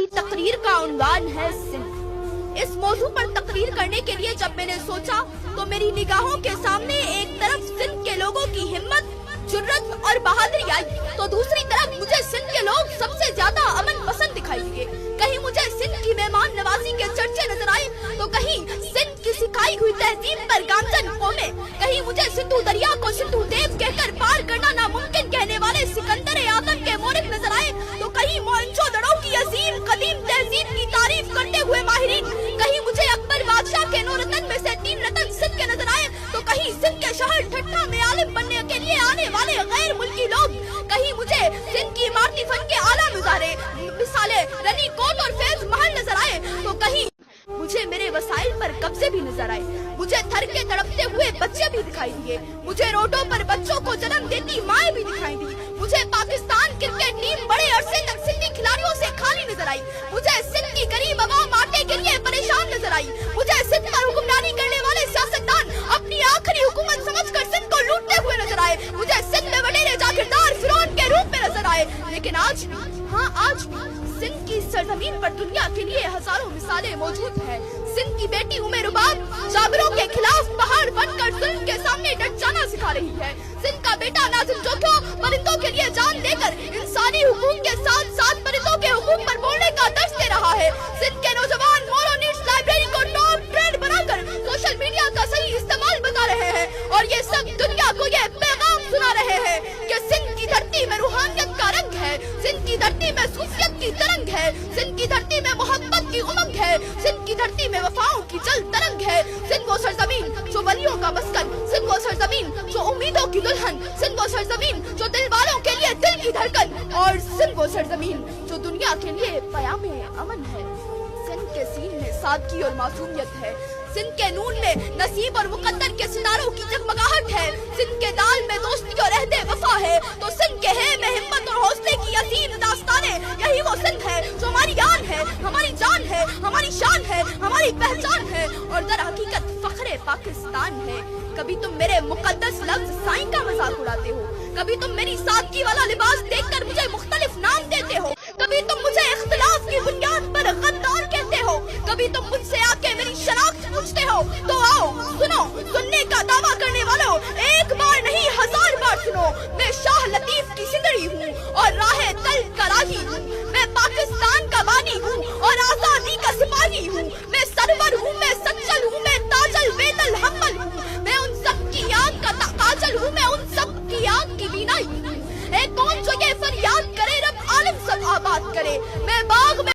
मेरी तकरीर का उन्वान है सिंध। इस मौजू पर तकरीर करने के लिए जब मैंने सोचा तो मेरी निगाहों के सामने एक तरफ सिंध के लोगों की हिम्मत, जुर्रत और बहादुरी आई, तो दूसरी तरफ मुझे सिंध के लोग सबसे ज्यादा अमन पसंद दिखाई दिए। कहीं मुझे सिंध की मेहमान नवाजी के चर्चे नजर आए, तो कहीं सिंध की सिखाई हुई तहजीब पर गामजन कौमें, कहीं मुझे सिंधु दरिया को सिंधु देव कहकर पार करना नामुमकिन कहने वाले सिकंदर आदम के मोरिक नजर आए, तो कहीं मोहनजोदड़ो की अजीम कदीम तहजीब की तारीफ करते हुए माहिरीन, कहीं मुझे अकबर बादशाह के 9 रतन में से 3 रतन सिंध के नजर आए, तो कहीं सिंध के शहर ठट्ठा में आलिम बनने के लिए आने वाले गैर मुल्की लोग, कहीं मुझे सिंध की इमारती फन के आला नजारे मिसाले रनी कोट और फैज महल नजर आए, तो कहीं मुझे मेरे वसाइल पर कब्जे भी नजर आए, मुझे थर के तड़पते हुए बच्चे भी दिखाई दिए, मुझे रोडों पर बच्चों को जन्म देती माएँ भी दिखाई दी, मुझे पाकिस्तान क्रिकेट टीम बड़े अरसे तक सिंधी खिलाड़ियों से खाली नजर आई, मुझे सिंध की गरीब अवाम आटे के लिए परेशान नजर आई, मुझे सिंध पर हुक्मरानी करने वाले सियासतदान अपनी आखिरी हुकूमत समझकर सिंध को लूटते हुए नजर आए, मुझे सिंध में वडेरे जागीरदार फिरौन के रूप में नजर आए। लेकिन आज भी, हाँ आज भी सिंध की सरजमीन पर दुनिया के लिए हजारों मिसालें मौजूद हैं। सिंध की बेटी उमर रुबाब जाबरों के खिलाफ पहाड़ बनकर जुल्म के सामने डट जाना सिखा रही है। सिंध का बेटा नाज़िम जोखो परिंदों के लिए जान देकर इंसानी हुकूक के साथ साथ परिंदों के हुकूक पर बोलने का दर्ज दे रहा है। सिंध के नौजवान मोरो नीड्स लाइब्रेरी को टॉप ट्रेंड बनाकर सोशल मीडिया का सही इस्तेमाल बता रहे हैं और ये सब दुनिया को ये पैगाम सुना रहे हैं कि सिंध की धरती में रूहानियत का रंग है, सिंध की धरती में सूफियत की तरंग है, सिंध की धरती में मोहब्बत की उमंग है, सिंध की धरती में वफाओं की जल तरंग है। सिंध वो सरजमीन जो वलियों का मस्कन, सिंध वो सरजमीन जो उम्मीदों की दुल्हन, सिंध वो सरजमीन जो दिल वालों के लिए दिल की धड़कन, और सिंध वो सरजमीन जो दुनिया के लिए पयामे अमन है। सिंध के सीन में सादगी और मासूमियत है, सिंध के नून में नसीब और मुकद्दर के सितारों की जगमगाहट है, सिंध के दाल में दोस्ती और अहदे वफा है, तो सिंध के है में हिम्मत और हौसले की असीम दास्तानें। यही वो सिंध है जो हमारी आन है, हमारी जान है, हमारी शान है, हमारी पहचान है और दर हकीकत फख्रे पाकिस्तान है। कभी तुम मेरे मुकद्दस लफ्ज साईं का मजाक उड़ाते हो, कभी तुम मेरी सादगी वाला लिबास देखकर मुझे मुख्तलिफ नाम देते हो, कभी तुम मुझे